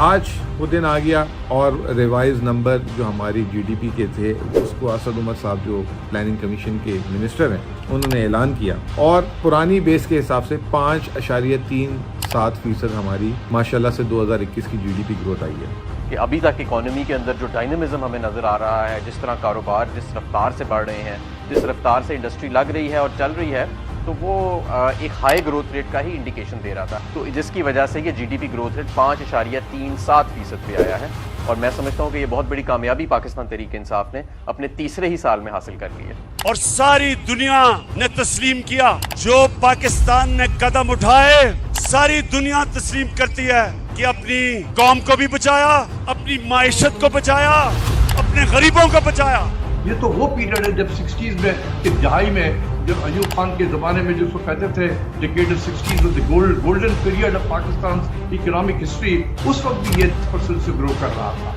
آج وہ دن آ گیا اور ریوائز نمبر جو ہماری جی ڈی پی کے تھے اس کو اسد عمر صاحب جو پلاننگ کمیشن کے منسٹر ہیں انہوں نے اعلان کیا، اور پرانی بیس کے حساب سے 5.37% ہماری ماشاءاللہ سے 2021 کی جی ڈی پی گروتھ آئی ہے. کہ ابھی تک اکانومی کے اندر جو ڈائنامزم ہمیں نظر آ رہا ہے، جس طرح کاروبار جس رفتار سے بڑھ رہے ہیں، جس رفتار سے انڈسٹری لگ رہی ہے اور چل رہی ہے، تو وہ ایک ہائی گروتھ ریٹ کا ہی انڈیکیشن دے رہا تھا، تو جس کی وجہ سے یہ G D P growth rate 5.37% پہ آیا ہے. اور میں سمجھتا ہوں کہ یہ بہت بڑی کامیابی پاکستان تحریک انصاف نے اپنے تیسرے ہی سال میں حاصل کر لی ہے. اور ساری دنیا نے تسلیم کیا، جو پاکستان نے قدم اٹھائے ساری دنیا تسلیم کرتی ہے کہ اپنی قوم کو بھی بچایا، اپنی معیشت کو بچایا، اپنے غریبوں کو بچایا. یہ تو وہ پیریڈ ہے جب 60s میں ابتدائی میں جب ایوب خان کے زمانے میں جس کو کہتے تھے decade 60s golden period of Pakistan economic history, اس وقت بھی یہ پرسنٹ سے گرو کر رہا تھا.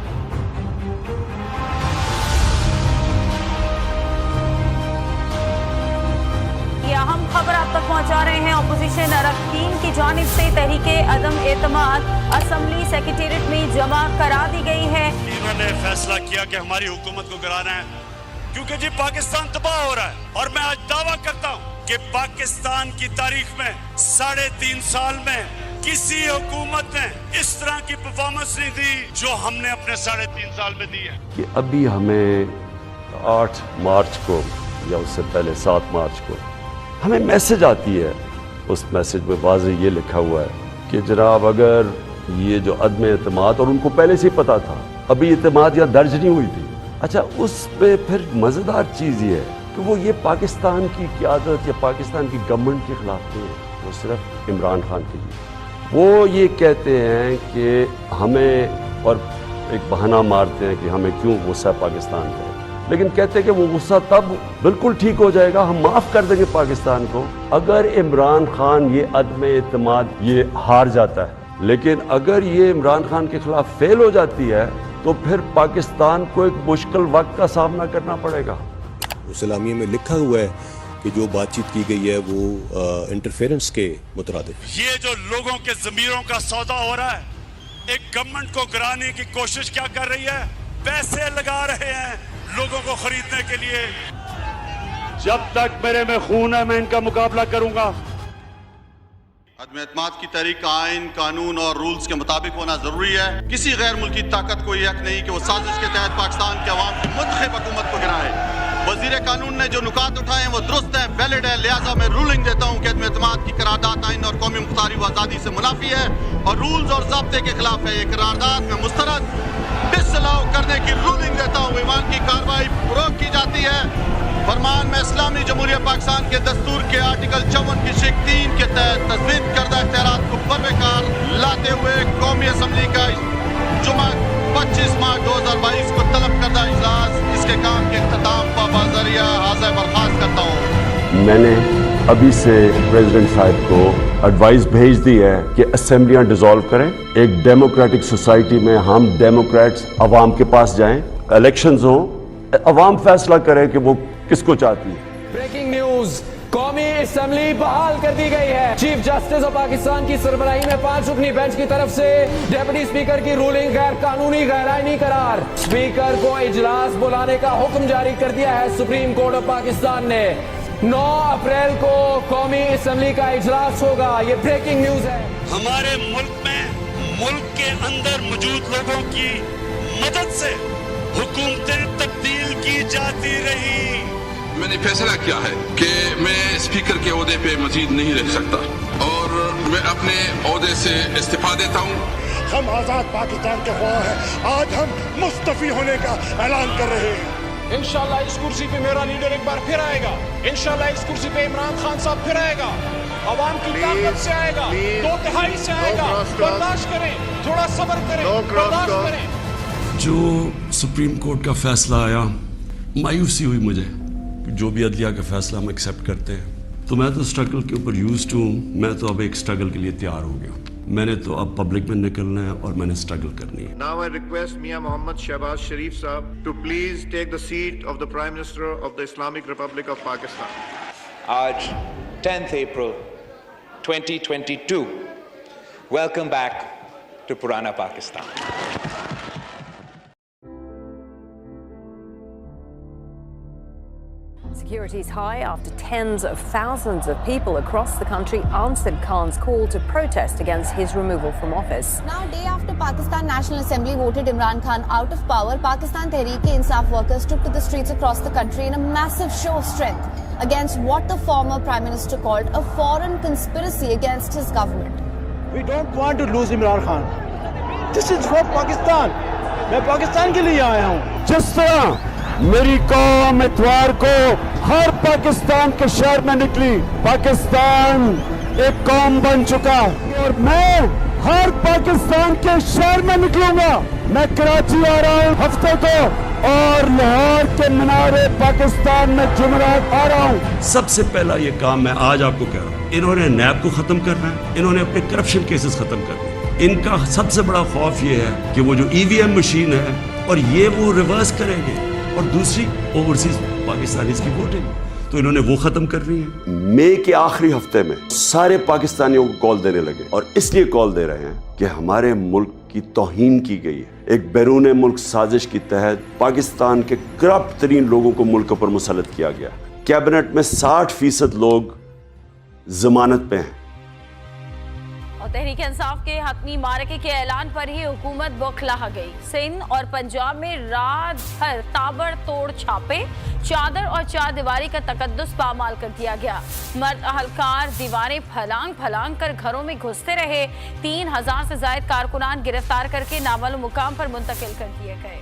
یہ اہم خبر آپ تک پہنچا رہے ہیں. اپوزیشن اراکین کی جانب سے تحریک عدم اعتماد اسمبلی سیکریٹریٹ میں جمع کرا دی گئی ہے. انہوں نے فیصلہ کیا کہ ہماری حکومت کو گرانا ہے، کیونکہ جی پاکستان تباہ ہو رہا ہے. اور میں آج دعویٰ کرتا ہوں کہ پاکستان کی تاریخ میں 3.5 سال میں کسی حکومت نے اس طرح کی پرفارمنس نہیں دی جو ہم نے اپنے 3.5 سال میں دی ہے. کہ ابھی ہمیں 8 مارچ کو یا اس سے پہلے 7 مارچ کو ہمیں میسج آتی ہے، اس میسج میں واضح یہ لکھا ہوا ہے کہ جناب اگر یہ جو عدم اعتماد، اور ان کو پہلے سے ہی پتا تھا، ابھی اعتماد یا درج نہیں ہوئی تھی. اچھا، اس پہ پھر مزیدار چیز یہ ہے کہ وہ یہ پاکستان کی قیادت یا پاکستان کی گورنمنٹ کے خلاف نہیں ہے، وہ صرف عمران خان کے لیے. وہ یہ کہتے ہیں کہ ہمیں، اور ایک بہانہ مارتے ہیں کہ ہمیں کیوں غصہ پاکستان کا ہے، لیکن کہتے ہیں کہ وہ غصہ تب بالکل ٹھیک ہو جائے گا، ہم معاف کر دیں گے پاکستان کو اگر عمران خان یہ عدم اعتماد یہ ہار جاتا ہے. لیکن اگر یہ عمران خان کے خلاف فیل ہو جاتی ہے تو پھر پاکستان کو ایک مشکل وقت کا سامنا کرنا پڑے گا. اسلامیہ میں لکھا ہوا ہے کہ جو بات چیت کی گئی ہے وہ انٹرفیرنس کے مترادف. یہ جو لوگوں کے ضمیروں کا سودا ہو رہا ہے، ایک گورنمنٹ کو گرانے کی کوشش کیا کر رہی ہے؟ پیسے لگا رہے ہیں لوگوں کو خریدنے کے لیے. جب تک میرے میں خون ہے میں ان کا مقابلہ کروں گا. عدم اعتماد کی تحریک کا آئین، قانون اور رولز کے مطابق ہونا ضروری ہے. کسی غیر ملکی طاقت کو یہ حق نہیں کہ وہ سازش کے تحت پاکستان کے عوام کی منتخب حکومت کو گرائے. وزیر قانون نے جو نکات اٹھائے ہیں وہ درست ہیں، ویلڈ ہے، لہٰذا میں رولنگ دیتا ہوں کہ عدم اعتماد کی قرارداد آئین اور قومی مختاری و آزادی سے منافی ہے اور رولز اور ضابطے کے خلاف ہے. یہ قرارداد میں مسترد ڈسلاؤ کرنے کی رولنگ دیتا ہوں. ایوان کی کارروائی فروغ کی جاتی ہے. فرمان میں اسلامی جمہوریہ پاکستان کے دستور کے آرٹیکل 54 کی شق 3 کے تحت تجویز کردہ اختیارات کو بروکار لاتے ہوئے قومی اسمبلی کا جمعہ 25 مارچ 2022 کو طلب کردہ اجلاس اس کے کام کے اختتام پر بذریعہ حاضر برخاست کرتا ہوں. میں نے ابھی سے پریزیڈنٹ صاحب کو ایڈوائز بھیج دی ہے کہ اسمبلیاں ڈیزالو کریں. ایک ڈیموکریٹک سوسائٹی میں ہم ڈیموکریٹس عوام کے پاس جائیں، الیکشنز ہوں، عوام فیصلہ کرے کہ وہ کس کو چاہتی ہے. بریکنگ نیوز، قومی اسمبلی بحال کر دی گئی ہے. چیف جسٹس آف پاکستان کی سربراہی میں 5 رکنی بینچ کی طرف سے ڈپٹی اسپیکر کی رولنگ غیر قانونی غیر آئینی قرار. اسپیکر کو اجلاس بلانے کا حکم جاری کر دیا ہے سپریم کورٹ آف پاکستان نے. 9 اپریل کو قومی اسمبلی کا اجلاس ہوگا. یہ بریکنگ نیوز ہے. ہمارے ملک میں ملک کے اندر موجود لوگوں کی مدد سے حکومتیں تبدیل کی جاتی رہی. میں نے فیصلہ کیا ہے کہ میں اسپیکر کے عہدے پہ مزید نہیں رہ سکتا اور میں اپنے عہدے سے استعفا دیتا ہوں. ہم آزاد پاکستان کے خواہاں ہیں. آج ہم مستعفی ہونے کا اعلان کر رہے ہیں. انشاءاللہ اس کرسی پہ میرا لیڈر ایک بار پھر آئے گا. انشاءاللہ اس کرسی پہ عمران خان صاحب پھر آئے گا. عوام کی طاقت سے آئے گا، 2/3 سے آئے گا. برداشت کریں، تھوڑا صبر کریں، برداشت کریں. جو سپریم کورٹ کا فیصلہ آیا، مایوسی ہوئی مجھے. جو بھی عدلیہ کا فیصلہ ہم ایکسیپٹ کرتے ہیں تو میں تو اسٹرگل کے اوپر یوزڈ ہوں. میں تو اب ایک اسٹرگل کے لیے تیار ہو گیا. میں نے تو اب پبلک میں نکلنا ہے اور میں نے اسٹرگل کرنی ہے. Now I request Mia Mohammad Shehbaz Sharif Sahab to please take the seat of the Prime Minister of the Islamic Republic of Pakistan. Aaj 10th April 2022. Welcome back to Purana Pakistan. Security is high after tens of thousands of people across the country answered Khan's call to protest against his removal from office. Now, day after Pakistan National Assembly voted Imran Khan out of power, Pakistan Tehreek-e-Insaf workers took to the streets across the country in a massive show of strength against what the former Prime Minister called a foreign conspiracy against his government. We don't want to lose Imran Khan. This is for Pakistan. میں پاکستان کے لیے آیا ہوں. جس طرح میری قوم اتوار کو ہر پاکستان کے شہر میں نکلی, پاکستان ایک قوم بن چکا, اور میں ہر پاکستان کے شہر میں نکلوں گا. میں کراچی آ رہا ہوں ہفتے کو, اور لاہور کے مینار پاکستان میں جمعرات آ رہا ہوں. سب سے پہلا یہ کام میں آج آپ کو کہہ رہا ہوں, انہوں نے نیب کو ختم کرنا ہے, انہوں نے اپنے کرپشن کیسز ختم کرنا ہے. ان کا سب سے بڑا خوف یہ ہے کہ وہ جو ای وی ایم مشین ہے, اور یہ وہ ریورس کریں گے, اور دوسری اوورسیز پاکستانیز کی ووٹنگ, تو انہوں نے وہ ختم کرنی ہے. مئی کے آخری ہفتے میں سارے پاکستانیوں کو کال دینے لگے, اور اس لیے کال دے رہے ہیں کہ ہمارے ملک کی توہین کی گئی ہے. ایک بیرون ملک سازش کے تحت پاکستان کے کرپٹ ترین لوگوں کو ملک پر مسلط کیا گیا. کیبنٹ میں 60% لوگ ضمانت پہ ہیں. اور تحریک انصاف کے حتمی معرکے کے اعلان پر ہی حکومت بوکھلا گئی. سندھ اور پنجاب میں رات بھر تابڑ توڑ چھاپے, چادر اور چار دیواری کا تقدس پامال کر دیا گیا. مرد اہلکار دیواریں پھلانگ پھلانگ کر گھروں میں گھستے رہے. 3000 سے زائد کارکنان گرفتار کر کے نامعلوم مقام پر منتقل کر دیے گئے.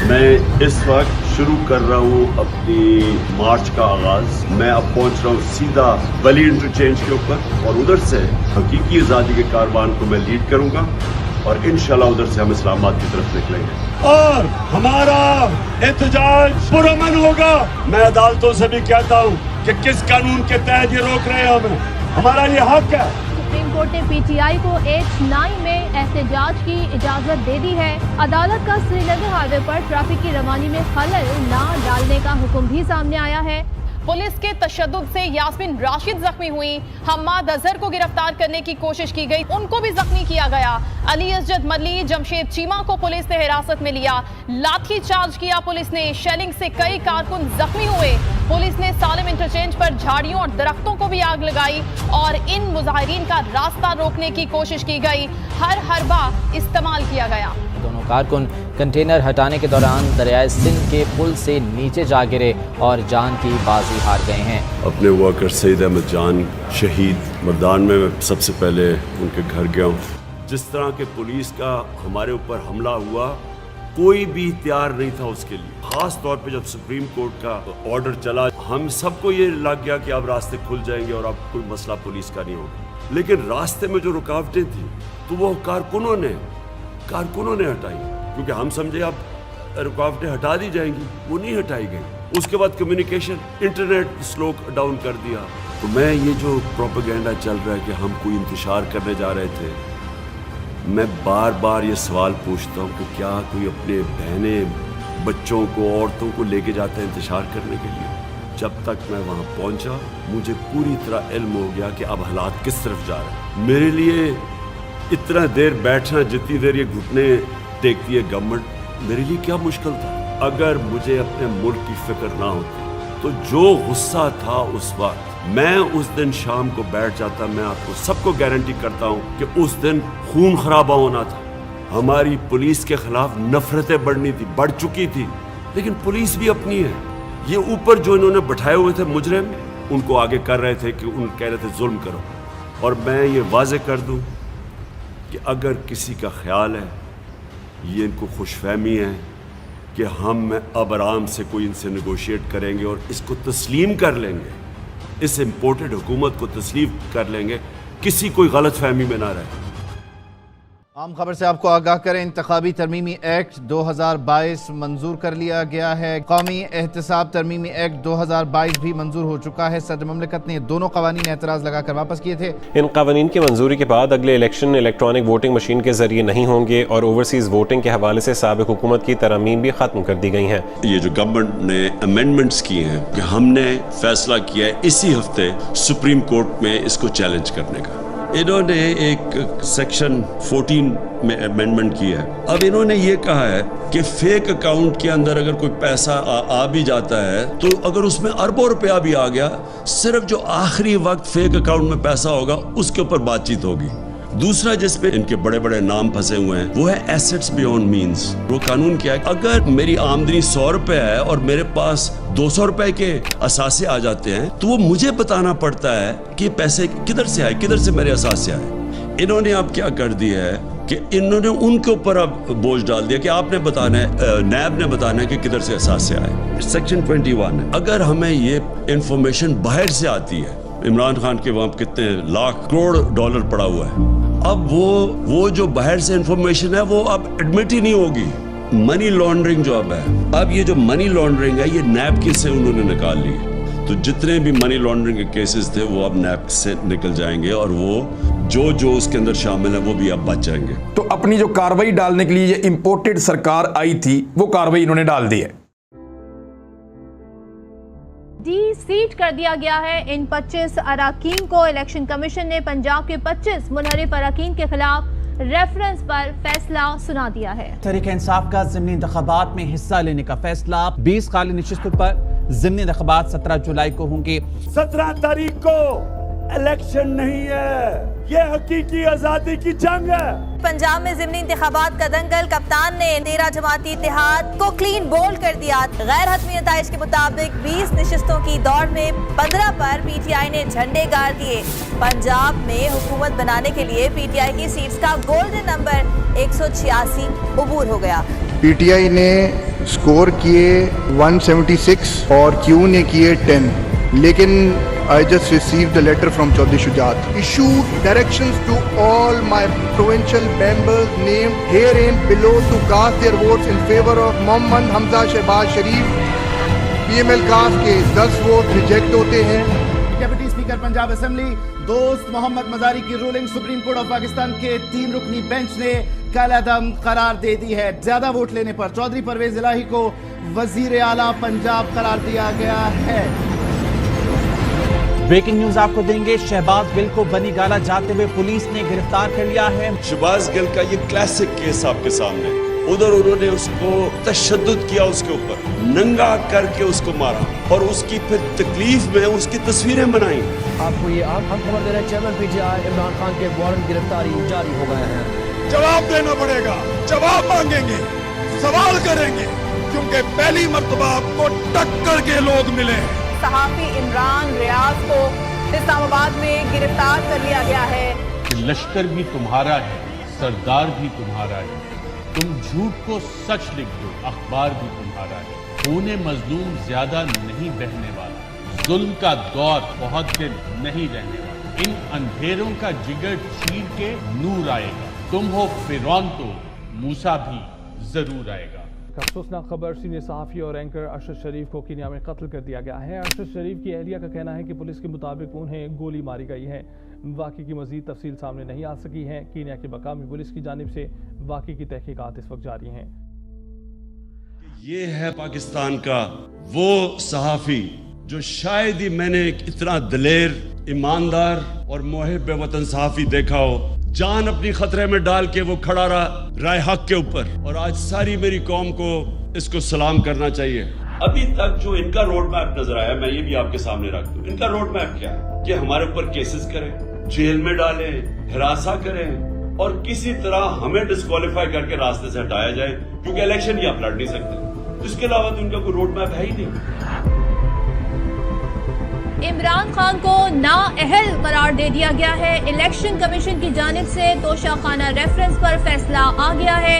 میں اس وقت شروع کر رہا ہوں اپنی مارچ کا آغاز. میں اب پہنچ رہا ہوں سیدھا ولی انٹرچینج کے اوپر, اور ادھر سے حقیقی آزادی کے کاروان کو میں لیڈ کروں گا, اور انشاءاللہ ادھر سے ہم اسلام آباد کی طرف نکلیں گے, اور ہمارا احتجاج پرامن ہوگا. میں عدالتوں سے بھی کہتا ہوں کہ کس قانون کے تحت یہ روک رہے ہیں ہمیں, ہمارا یہ حق ہے. سپریم کورٹ نے پی ٹی آئی کو H9 میں احتجاج کی اجازت دے دی ہے. عدالت کا سری نگر ہائی وے پر ٹریفک کی روانی میں خلل نہ ڈالنے کا حکم بھی سامنے آیا ہے. پولیس کے تشدد سے یاسمین راشد زخمی ہوئی. حماد اظہر کو گرفتار کرنے کی کوشش کی گئی, ان کو بھی زخمی کیا گیا. علی اسجد ملی, جمشید چیمہ کو پولیس نے حراست میں لیا. لاٹھی چارج کیا پولیس نے, شیلنگ سے کئی کارکن زخمی ہوئے. پولیس نے سالم انٹرچینج پر جھاڑیوں اور درختوں کو بھی آگ لگائی, اور ان مظاہرین کا راستہ روکنے کی کوشش کی گئی. ہر حربہ استعمال کیا گیا. دونوں کارکن کنٹینر ہٹانے کے دوران دریائے سندھ کے پل سے نیچے جا گرے اور جان کی بازی ہار گئے ہیں. اپنے ورکر سعید احمد جان شہید مردان میں سب سے پہلے ان کے گھر گیا ہوں. جس طرح کے پولیس کا ہمارے اوپر حملہ ہوا, کوئی بھی تیار نہیں تھا اس کے لیے. خاص طور پہ جب سپریم کورٹ کا آرڈر چلا, ہم سب کو یہ لگ گیا کہ اب راستے کھل جائیں گے اور اب کوئی مسئلہ پولیس کا نہیں ہوگا. لیکن راستے میں جو رکاوٹیں تھیں تو وہ کارکنوں نے ہٹائی, کیونکہ ہم سمجھے اب رکاوٹیں ہٹا دی جائیں گی, وہ نہیں ہٹائی گئی. اس کے بعد کمیونیکیشن, انٹرنیٹ سلو ڈاؤن کر دیا. تو میں یہ جو پروپیگنڈا چل رہا ہے کہ ہم کوئی انتشار کرنے جا رہے تھے, میں بار بار یہ سوال پوچھتا ہوں کہ کیا کوئی اپنے بہنیں, بچوں کو, عورتوں کو لے کے جاتا ہے انتشار کرنے کے لیے؟ جب تک میں وہاں پہنچا مجھے پوری طرح علم ہو گیا کہ اب حالات کس طرف جا رہے ہیں. میرے لیے اتنا دیر بیٹھنا, جتنی دیر یہ گھٹنے ٹیکتی ہے گورنمنٹ, میرے لیے کیا مشکل تھا. اگر مجھے اپنے ملک کی فکر نہ ہوتی تو جو غصہ تھا اس وقت, میں اس دن شام کو بیٹھ جاتا. میں آپ کو سب کو گارنٹی کرتا ہوں کہ اس دن خون خرابہ ہونا تھا. ہماری پولیس کے خلاف نفرتیں بڑھ چکی تھی, لیکن پولیس بھی اپنی ہے. یہ اوپر جو انہوں نے بٹھائے ہوئے تھے مجرم, ان کو آگے کر رہے تھے کہ ان کہہ رہے تھے ظلم کرو. اور میں یہ واضح کر دوں کہ اگر کسی کا خیال ہے, یہ ان کو خوش فہمی ہے کہ ہم اب آرام سے کوئی ان سے نیگوشیٹ کریں گے اور اس کو تسلیم کر لیں گے, اس امپورٹڈ حکومت کو تسلیم کر لیں گے, کسی کوئی غلط فہمی میں نہ رہے. عام خبر سے آپ کو آگاہ کریں، انتخابی ترمیمی ایکٹ 2022 منظور کر لیا گیا ہے۔ قومی احتساب ترمیمی ایکٹ 2022 بھی منظور ہو چکا ہے۔ صدر مملکت نے دونوں قوانین اعتراض لگا کر واپس کیے تھے۔ ان قوانین کی منظوری کے بعد اگلے الیکشن الیکٹرانک ووٹنگ مشین کے ذریعے نہیں ہوں گے اور اوورسیز ووٹنگ کے حوالے سے سابق حکومت کی ترامیم بھی ختم کر دی گئی ہیں۔ یہ جو گورنمنٹ نے امینڈمنٹس کی ہیں کہ ہم نے فیصلہ کیا ہے اسی ہفتے سپریم کورٹ میں اس کو چیلنج کرنے کا۔ انہوں نے ایک سیکشن 14 میں امینڈمنٹ کی ہے۔ اب انہوں نے یہ کہا ہے کہ فیک اکاؤنٹ کے اندر اگر کوئی پیسہ آ بھی جاتا ہے تو اگر اس میں اربوں روپیہ بھی آ گیا، صرف جو آخری وقت فیک اکاؤنٹ میں پیسہ ہوگا اس کے اوپر بات چیت ہوگی۔ دوسرا جس پہ ان کے بڑے بڑے نام پھنسے ہوئے ہیں وہ ہے ایسٹس بیونڈ مینز۔ وہ قانون کیا ہے، اگر میری آمدنی 100 روپے ہے اور میرے پاس 200 روپے کے اثاثے آ جاتے ہیں تو وہ مجھے بتانا پڑتا ہے کہ پیسے کدھر سے آئے، کدھر سے میرے اثاثے آئے۔ انہوں نے اب کیا کر دیا ہے کہ انہوں نے ان کے اوپر اب بوجھ ڈال دیا کہ آپ نے بتانا ہے، نیب نے بتانا ہے کہ کدھر سے اثاثے آئے۔ سیکشن 21 ہے، اگر ہمیں یہ انفارمیشن باہر سے آتی ہے، عمران خان کے وہاں کتنے لاکھ کروڑ ڈالر پڑا ہوا ہے، اب وہ جو باہر سے انفارمیشن ہے وہ اب ایڈمٹ ہی نہیں ہوگی۔ منی لانڈرنگ جو اب ہے، اب یہ جو منی لانڈرنگ ہے یہ نیب کے سے انہوں نے نکال لی، تو جتنے بھی منی لانڈرنگ کے کیسز تھے وہ اب نیب سے نکل جائیں گے اور وہ جو اس کے اندر شامل ہے وہ بھی اب بچ جائیں گے۔ تو اپنی جو کاروائی ڈالنے کے لیے یہ امپورٹڈ سرکار آئی تھی وہ کاروائی انہوں نے ڈال دی ہے۔ ڈی سیٹ کر دیا گیا ہے ان 25 اراکین کو۔ الیکشن کمیشن نے پنجاب کے 25 منحرف اراکین کے خلاف ریفرنس پر فیصلہ سنا دیا ہے۔ تحریک انصاف کا ضمنی انتخابات میں حصہ لینے کا فیصلہ، 20 خالی نشستوں پر ضمنی انتخابات 17 جولائی کو ہوں گے۔ 17 تاریخ کو الیکشن نہیں ہے، یہ حقیقی آزادی کی جنگ ہے۔ پنجاب میں ضمنی انتخابات کا دنگل، کپتان نے 13 جماعتی اتحاد کو کلین بولڈ کر دیا۔ غیر حتمی نتائج کے مطابق 20 نشستوں کی دوڑ میں 15 پر پی ٹی آئی نے جھنڈے گاڑ دیے۔ پنجاب میں حکومت بنانے کے لیے پی ٹی آئی کی سیٹس کا گولڈن نمبر 186 عبور ہو گیا۔ پی ٹی آئی نے سکور کیے 176 اور کیو نے کیے 10، لیکن I just received a letter from Chaudhry Shujaat. Issued directions to all my provincial members named herein below to cast their votes in favor of Mohammad Hamza Shehbaz Sharif. PML cast کے 10 vote reject ہوتے ہیں۔ Deputy speaker Punjab assembly دوست محمد مزاری کی ruling supreme court of Pakistan کے 3 رکنی bench نے کل عدم قرار دے دی ہے۔ زیادہ ووٹ لینے پر چودھری پرویز الہی کو وزیر اعلیٰ پنجاب قرار دیا گیا ہے۔ بریکنگ نیوز آپ کو دیں گے، شہباز گل کو بنی گالا جاتے ہوئے پولیس نے گرفتار کر لیا ہے۔ شہباز گل کا یہ کلاسک کیس آپ کے سامنے، ادھر انہوں نے اس کو تشدد کیا، اس کے اوپر ننگا کر کے اس کو مارا اور اس کی پھر تکلیف میں اس کی تصویریں بنائیں۔ آپ کو یہ آپ خبر دے رہے ہیں، chairman P T I Imran Khan کے وارنٹ گرفتاری جاری ہو گئے ہیں۔ جواب دینا پڑے گا، جواب مانگیں گے، سوال کریں گے، کیونکہ پہلی مرتبہ آپ کو ٹکر کے لوگ ملے ہیں۔ صحافی عمران ریاض کو اسلام آباد میں گرفتار کر لیا گیا ہے۔ لشکر بھی تمہارا ہے، سردار بھی تمہارا ہے، تم جھوٹ کو سچ لکھ دو، اخبار بھی تمہارا ہے۔ خون مظلوم زیادہ نہیں بہنے والا، ظلم کا دور بہت دن نہیں رہنے والا، ان اندھیروں کا جگر چیر کے نور آئے گا، تم ہو فرعون تو موسیٰ بھی ضرور آئے گا۔ افسوسناک خبر، سینئر صحافی اور اینکر ارشد شریف کو کینیا میں قتل کر دیا گیا ہے۔ ارشد شریف کی اہلیہ کا کہنا ہے کہ پولیس کے مطابق انہیں گولی ماری گئی ہے۔ واقعے کی مزید تفصیل سامنے نہیں آ سکی ہے۔ کینیا کی مقامی پولیس کی جانب سے واقعے کی تحقیقات اس وقت جاری ہیں۔ یہ ہے پاکستان کا وہ صحافی جو شاید ہی میں نے اتنا دلیر، ایماندار اور محب وطن صحافی دیکھا ہو۔ جان اپنی خطرے میں ڈال کے وہ کھڑا رہا رائے حق کے اوپر، اور آج ساری میری قوم کو اس کو سلام کرنا چاہیے۔ ابھی تک جو ان کا روڈ میپ نظر آیا، میں یہ بھی آپ کے سامنے رکھ دوں، ان کا روڈ میپ کیا ہے کہ ہمارے اوپر کیسز کریں، جیل میں ڈالیں، ہراساں کریں اور کسی طرح ہمیں ڈسکوالیفائی کر کے راستے سے ہٹایا جائے، کیونکہ الیکشن ہی آپ لڑ نہیں سکتے۔ اس کے علاوہ تو ان کا کوئی روڈ میپ ہے ہی نہیں۔ عمران خان کو نااہل قرار دے دیا گیا ہے۔ الیکشن کمیشن کی جانب سے توشہ خانہ ریفرنس پر فیصلہ آ گیا ہے۔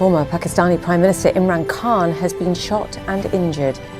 Former Pakistani Prime Minister Imran Khan has been shot and injured.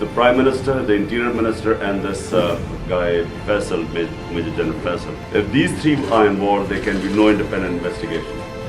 The Prime Minister, the Interior Minister, and this guy Faisal, Major General Faisal. If these three are involved, there can be no independent investigation.